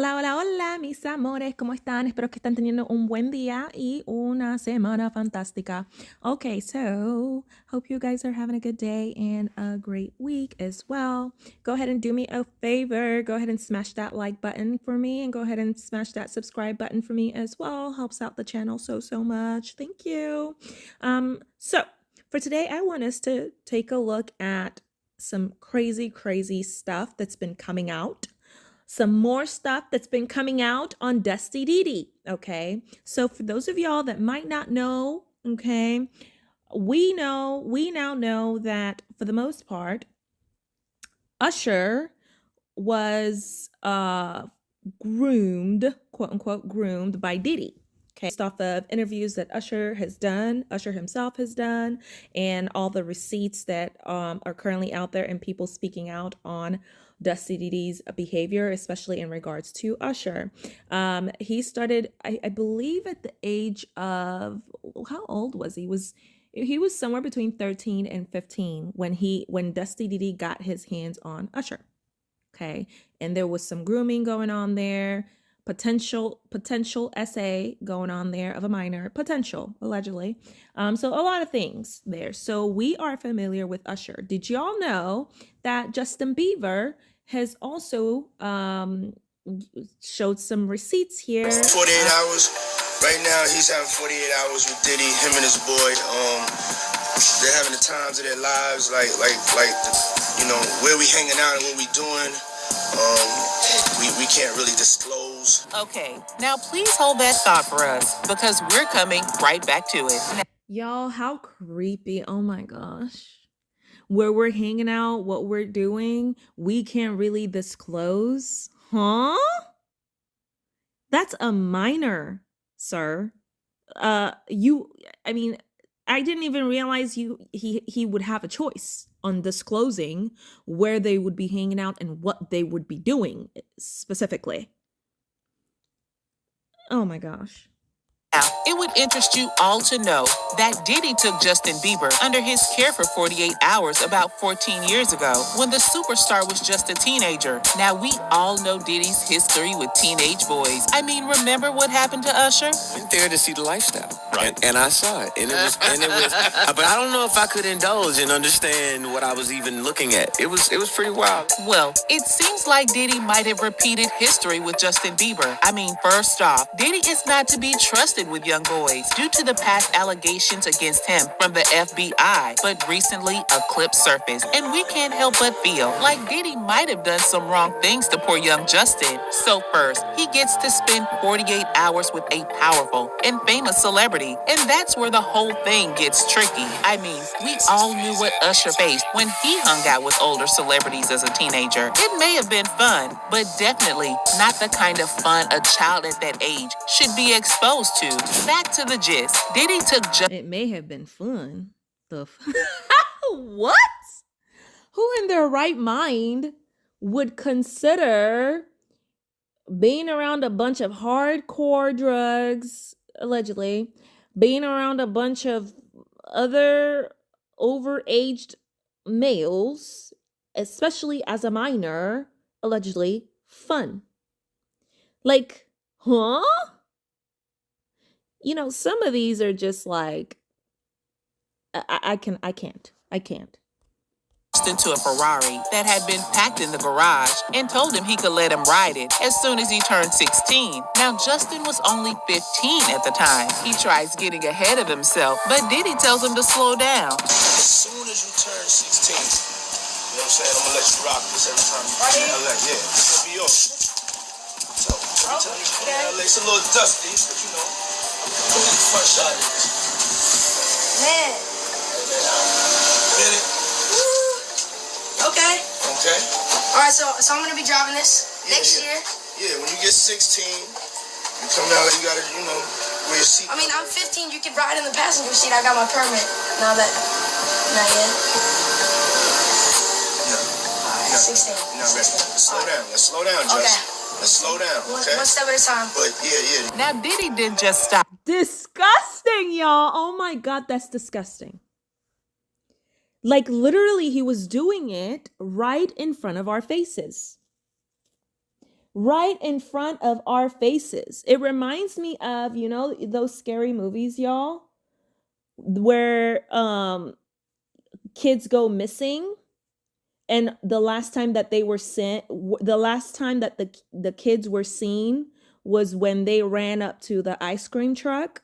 Hola, hola, hola, mis amores, ¿cómo están? Espero que estén teniendo un buen día y una semana fantástica. Okay, so hope you guys are having a good day and a great week as well. Go ahead and do me a favor. Go ahead and smash that like button for me and go ahead and smash that subscribe button for me as well. Helps out the channel so much. Thank you. So for today, I want us to take a look at some crazy stuff that's been coming out. Some more stuff that's been coming out on Diddy, okay? So for those of y'all that might not know, okay, we now know that for the most part, Usher was groomed, quote unquote, groomed by Diddy. Okay, based off of interviews that Usher himself has done, and all the receipts that are currently out there and people speaking out on Diddy's behavior, especially in regards to Usher. He started, I believe, at the age of, how old was he? He was somewhere between 13 and 15 when Diddy got his hands on Usher. Okay, and there was some grooming going on there, potential SA going on there of a minor, potential, allegedly. So a lot of things there. So we are familiar with Usher. Did y'all know that Justin Bieber has also showed some receipts here? 48 hours. Right now, he's having 48 hours with Diddy, him and his boy. They're having the times of their lives, like where we hanging out and what we doing. We can't really disclose. Okay, now please hold that thought for us because we're coming right back to it. Y'all, how creepy. Oh my gosh. Where we're hanging out, what we're doing, we can't really disclose. Huh? That's a minor, sir. I didn't even realize he would have a choice on disclosing where they would be hanging out and what they would be doing specifically. Oh my gosh. Now, it would interest you all to know that Diddy took Justin Bieber under his care for 48 hours about 14 years ago when the superstar was just a teenager. Now, we all know Diddy's history with teenage boys. I mean, remember what happened to Usher? Went there to see the lifestyle, right? And I saw it, and it was, but I don't know if I could indulge and understand what I was even looking at. It was pretty wild. Well, it seems like Diddy might have repeated history with Justin Bieber. I mean, first off, Diddy is not to be trusted with young boys due to the past allegations against him from the FBI. But recently, a clip surfaced, and we can't help but feel like Diddy might have done some wrong things to poor young Justin. So first, he gets to spend 48 hours with a powerful and famous celebrity, and that's where the whole thing gets tricky. I mean, we all knew what Usher faced when he hung out with older celebrities as a teenager. It may have been fun, but definitely not the kind of fun a child at that age should be exposed to. Back to the gist. Diddy took It may have been fun. What? Who in their right mind would consider being around a bunch of hardcore drugs, allegedly, being around a bunch of other overaged males, especially as a minor, allegedly, fun? Like, huh? You know, some of these are just like, I can't. into a Ferrari that had been packed in the garage and told him he could let him ride it as soon as he turned 16. Now, Justin was only 15 at the time. He tries getting ahead of himself, but Diddy tells him to slow down. As soon as you turn 16, you know what I'm saying? I'm gonna let you rock this every time you come to LA. Yeah, it's gonna be yours. So, every time you come to LA, it's a little dusty, but you know, front shot of this. Man. Get it? Okay. Okay. All right, so I'm gonna be driving this next year. Yeah, when you get 16, you come down and you gotta, wear your seat. I mean, I'm 15. You can ride in the passenger seat. I got my permit. Not yet. No. All right, 16. You're not ready. Let's slow down, Justin. Okay. Let's slow down, okay? One step at a time. But yeah. Now, Diddy didn't just stop. Disgusting, y'all. Oh my God, that's disgusting. Like, literally, he was doing it right in front of our faces. right in front of our faces. It reminds me of, you know, those scary movies, y'all, where kids go missing, and the last time that they were sent, the last time that the kids were seen was when they ran up to the ice cream truck.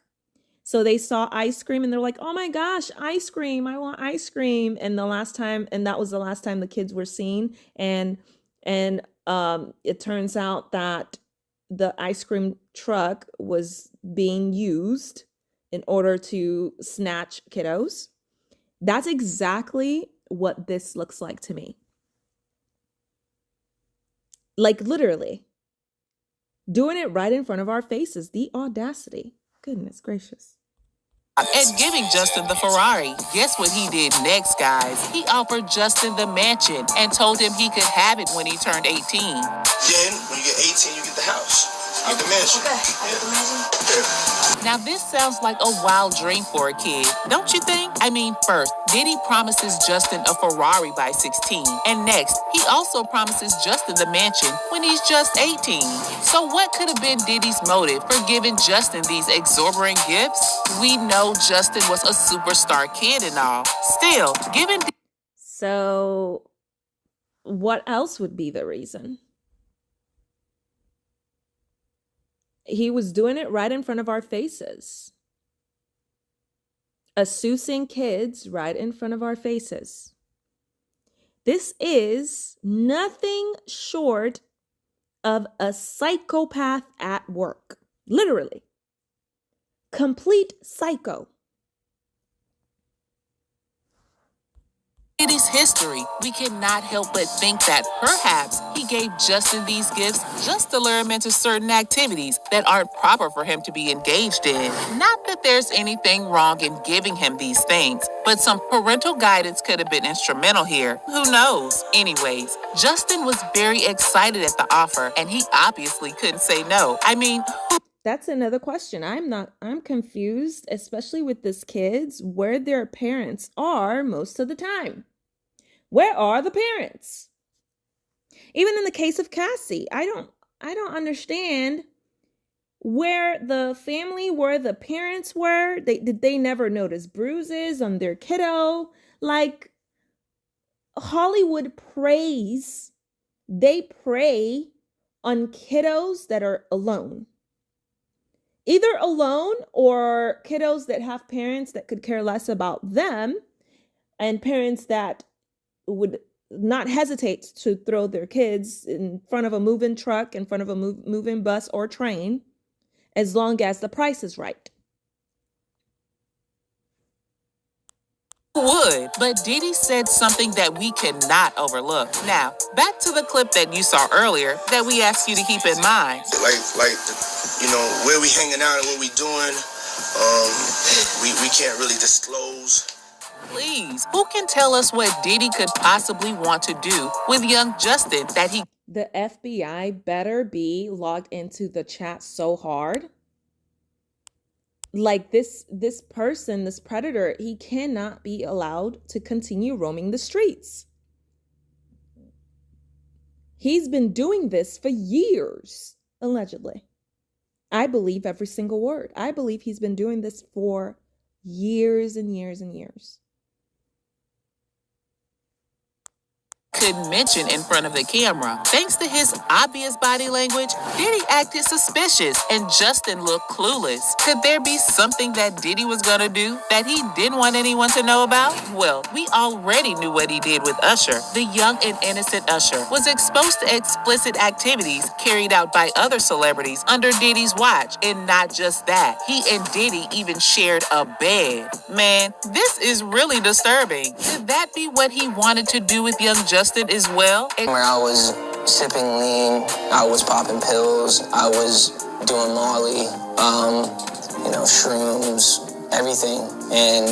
So they saw ice cream and they're like, "Oh my gosh, ice cream. I want ice cream." And that was the last time the kids were seen. And it turns out that the ice cream truck was being used in order to snatch kiddos. That's exactly what this looks like to me. Like, literally doing it right in front of our faces. The audacity. Goodness gracious. And giving Justin the Ferrari. Guess what he did next, guys? He offered Justin the mansion and told him he could have it when he turned 18. Then, when you get 18, you get the house. You get the mansion. Okay, I get the mansion. Yeah. Now, this sounds like a wild dream for a kid, don't you think? I mean, first, Diddy promises Justin a Ferrari by 16. And next, he also promises Justin the mansion when he's just 18. So what could have been Diddy's motive for giving Justin these exorbitant gifts? We know Justin was a superstar kid and all. Still, giving... So what else would be the reason? He was doing it right in front of our faces. Assoocing kids right in front of our faces. This is nothing short of a psychopath at work. Literally. Complete psycho. Diddy's history, we cannot help but think that perhaps he gave Justin these gifts just to lure him into certain activities that aren't proper for him to be engaged in. Not that there's anything wrong in giving him these things, but some parental guidance could have been instrumental here. Who knows? Anyways, Justin was very excited at the offer, and he obviously couldn't say no. I mean, that's another question. I'm confused, especially with these kids, where their parents are most of the time. Where are the parents? Even in the case of Cassie, I don't understand where the family, where the parents were. Did they never notice bruises on their kiddo? Like, Hollywood preys, they prey on kiddos that are alone. Either alone or kiddos that have parents that could care less about them, and parents that would not hesitate to throw their kids in front of a moving truck, in front of a moving bus or train, as long as the price is right. Would, but Diddy said something that we cannot overlook. Now, back to the clip that you saw earlier that we asked you to keep in mind. Like you know, where we hanging out and what we doing, we can't really disclose. Please, who can tell us what Diddy could possibly want to do with young Justin that he... The FBI better be logged into the chat so hard. Like this person, this predator, he cannot be allowed to continue roaming the streets. He's been doing this for years, allegedly. I believe every single word. I believe he's been doing this for years and years and years. Could mention in front of the camera. Thanks to his obvious body language, Diddy acted suspicious and Justin looked clueless. Could there be something that Diddy was gonna do that he didn't want anyone to know about? Well, we already knew what he did with Usher. The young and innocent Usher was exposed to explicit activities carried out by other celebrities under Diddy's watch. And not just that, he and Diddy even shared a bed. Man, this is really disturbing. Could that be what he wanted to do with young Justin as well? Where I was sipping lean, I was popping pills, I was doing Molly, shrooms, everything, and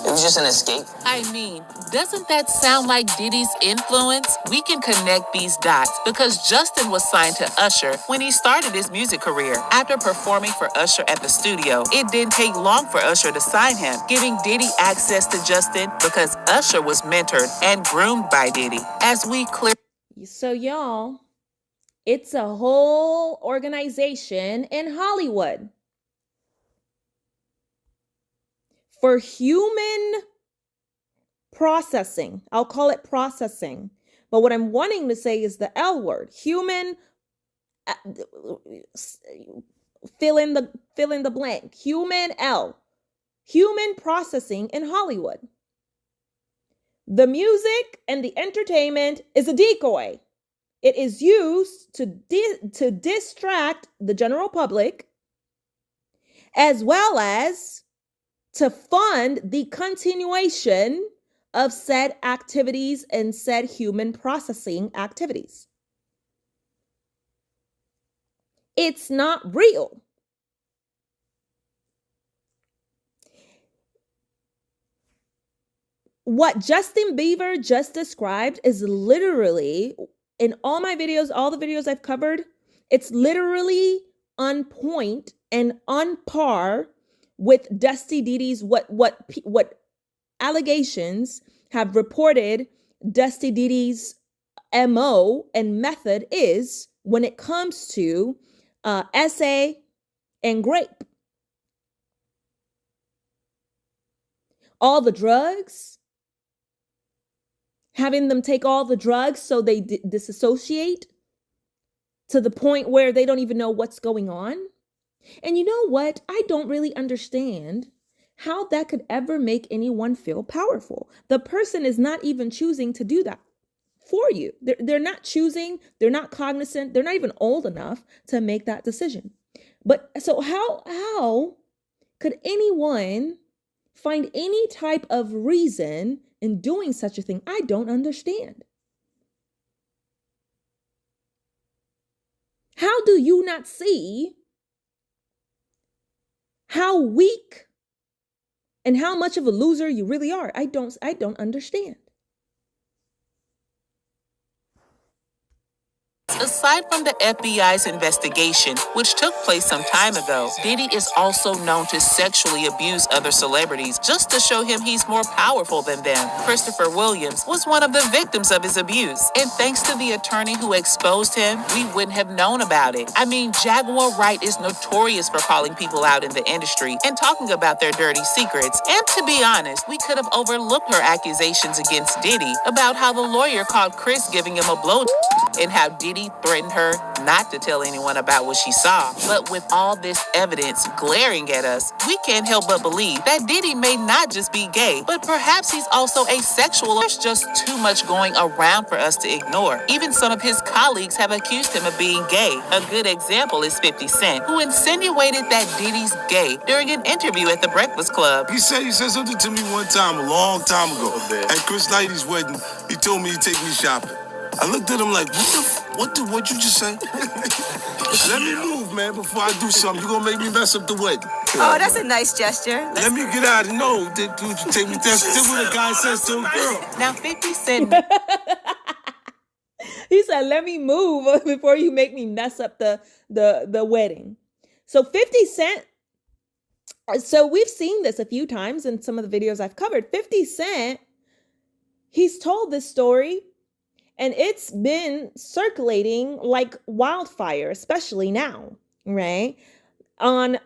it was just an escape. I mean, doesn't that sound like Diddy's influence? We can connect these dots because Justin was signed to Usher when he started his music career. After performing for Usher at the studio, it didn't take long for Usher to sign him, giving Diddy access to Justin because Usher was mentored and groomed by Diddy. As we clear... So y'all, It's a whole organization in Hollywood for human processing. I'll call it processing. But what I'm wanting to say is the L word, human, fill in the blank, human processing in Hollywood. The music and the entertainment is a decoy. It is used to distract the general public, as well as to fund the continuation of said activities and said human processing activities. It's not real. What Justin Bieber just described is literally, in all my videos, all the videos I've covered, it's literally on point and on par with Dusty Diddy's what allegations have reported Dusty Diddy's MO and method is when it comes to essay and grape. All the drugs, having them take all the drugs so they disassociate to the point where they don't even know what's going on. And you know what? I don't really understand how that could ever make anyone feel powerful. The person is not even choosing to do that for you. They're not choosing, they're not cognizant, they're not even old enough to make that decision. But so how could anyone find any type of reason in doing such a thing? I don't understand. How do you not see how weak and how much of a loser you really are? I don't understand. Aside from the FBI's investigation, which took place some time ago, Diddy is also known to sexually abuse other celebrities just to show him he's more powerful than them. Christopher Williams was one of the victims of his abuse, and thanks to the attorney who exposed him, we wouldn't have known about it. I mean, Jaguar Wright is notorious for calling people out in the industry and talking about their dirty secrets. And to be honest, we could have overlooked her accusations against Diddy about how the lawyer called Chris giving him a blow and how Diddy threatened her not to tell anyone about what she saw. But with all this evidence glaring at us, we can't help but believe that Diddy may not just be gay, but perhaps he's also asexual. There's just too much going around for us to ignore. Even some of his colleagues have accused him of being gay. A good example is 50 Cent, who insinuated that Diddy's gay during an interview at the Breakfast Club. He said something to me one time, a long time ago, at Chris Lighty's wedding. He told me to take me shopping. I looked at him like, what you just say? Let me move, man, before I do something. You're gonna make me mess up the wedding. Oh, that's a nice gesture. Let me get out of no. Dude, you take me. That's what a guy says to a girl. Now, 50 Cent. He said, let me move before you make me mess up the wedding. So 50 Cent, so we've seen this a few times in some of the videos I've covered. 50 Cent, he's told this story, and it's been circulating like wildfire, especially now, right? On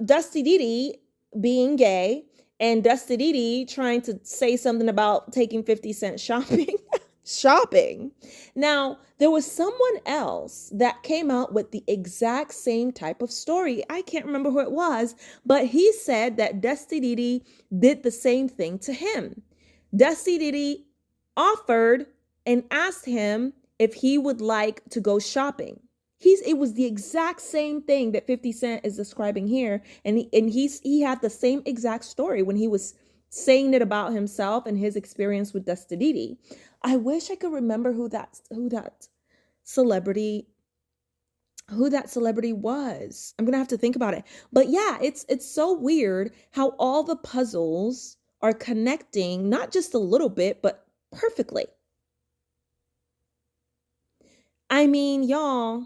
Dusty Diddy being gay and Dusty Diddy trying to say something about taking 50 Cent shopping. Shopping. Now, there was someone else that came out with the exact same type of story. I can't remember who it was, but he said that Dusty Diddy did the same thing to him. Dusty Diddy offered and asked him if he would like to go shopping. It was the exact same thing that 50 Cent is describing here. And he had the same exact story when he was saying it about himself and his experience with Dusty Diddy. I wish I could remember who that celebrity was. I'm going to have to think about it. But yeah, it's so weird how all the puzzles are connecting, not just a little bit, but perfectly. I mean, y'all,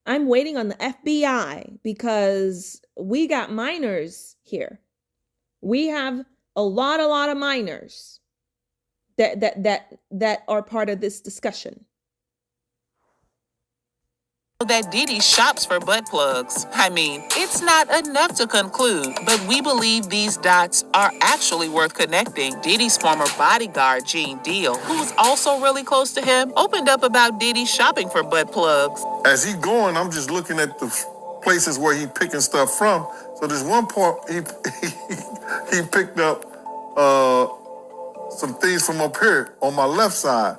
I'm waiting on the FBI because we got minors here. We have a lot of minors that are part of this discussion. that Diddy shops for butt plugs. I mean, it's not enough to conclude, but we believe these dots are actually worth connecting. Diddy's former bodyguard, Gene Deal, who was also really close to him, opened up about Diddy shopping for butt plugs. As he going, I'm just looking at the places where he picking stuff from. So there's one part he picked up some things from up here on my left side.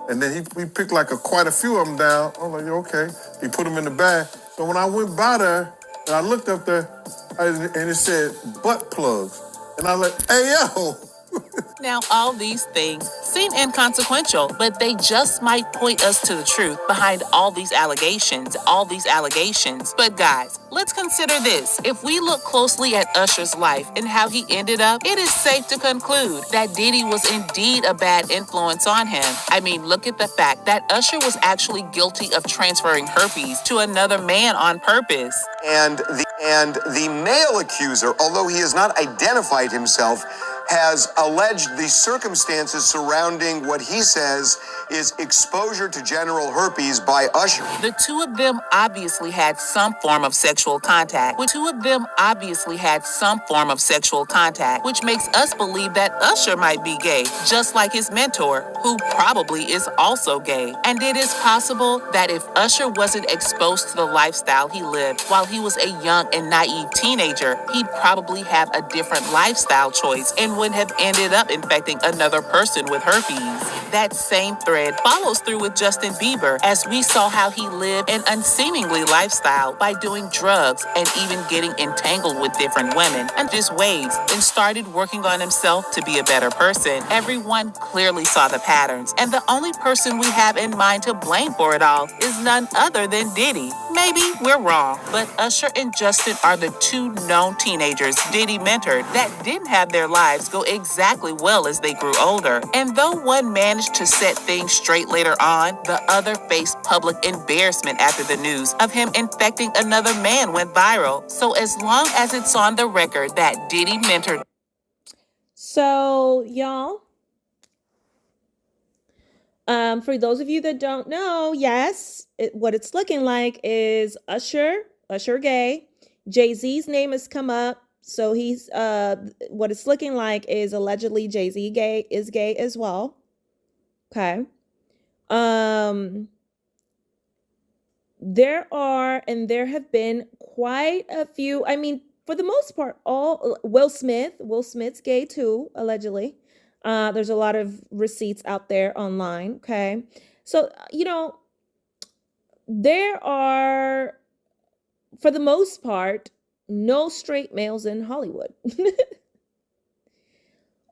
And then he picked like quite a few of them down. I'm like, okay. He put them in the bag. So when I went by there and I looked up there and it said butt plugs. And I was like, hey, yo. Now, all these things seem inconsequential, but they just might point us to the truth behind all these allegations. But guys, let's consider this. If we look closely at Usher's life and how he ended up, it is safe to conclude that Diddy was indeed a bad influence on him. I mean, look at the fact that Usher was actually guilty of transferring herpes to another man on purpose. And the male accuser, although he has not identified himself, has alleged the circumstances surrounding what he says is exposure to genital herpes by Usher. The two of them obviously had some form of sexual contact. Which makes us believe that Usher might be gay, just like his mentor, who probably is also gay. And it is possible that if Usher wasn't exposed to the lifestyle he lived while he was a young and naive teenager, he'd probably have a different lifestyle choice and would have ended up infecting another person with herpes. That same thread follows through with Justin Bieber, as we saw how he lived an unseemly lifestyle by doing drugs and even getting entangled with different women and just ways, and started working on himself to be a better person. Everyone clearly saw the patterns, and the only person we have in mind to blame for it all is none other than Diddy. Maybe we're wrong, but Usher and Justin are the two known teenagers Diddy mentored that didn't have their lives go exactly well as they grew older. And though one managed to set things straight later on, the other faced public embarrassment after the news of him infecting another man went viral. So as long as it's on the record that Diddy mentored. So, y'all, for those of you that don't know, yes, what it's looking like is Usher gay. Jay-Z's name has come up. So he's, what it's looking like is allegedly Jay-Z is gay as well. Okay. There have been quite a few, I mean, for the most part, Will Smith's gay too, allegedly. There's a lot of receipts out there online. Okay. So, there are, for the most part, no straight males in Hollywood.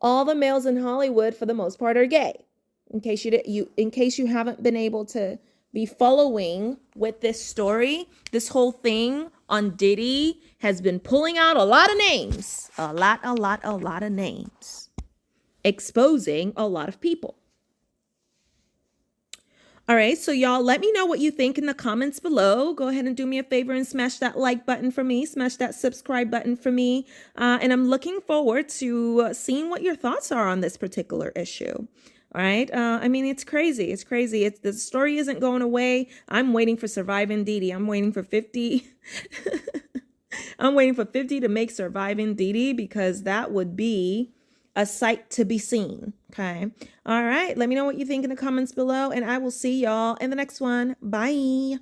All the males in Hollywood, for the most part, are gay. In case you haven't been able to be following with this story, this whole thing on Diddy has been pulling out a lot of names, a lot of names, exposing a lot of people. All right, so y'all, let me know what you think in the comments below. Go ahead and do me a favor and smash that like button for me, smash that subscribe button for me. And I'm looking forward to seeing what your thoughts are on this particular issue. All right. I mean, it's crazy. The story isn't going away. I'm waiting for Surviving Diddy. I'm waiting for 50. I'm waiting for 50 to make Surviving Diddy, because that would be a sight to be seen. Okay. All right. Let me know what you think in the comments below, and I will see y'all in the next one. Bye.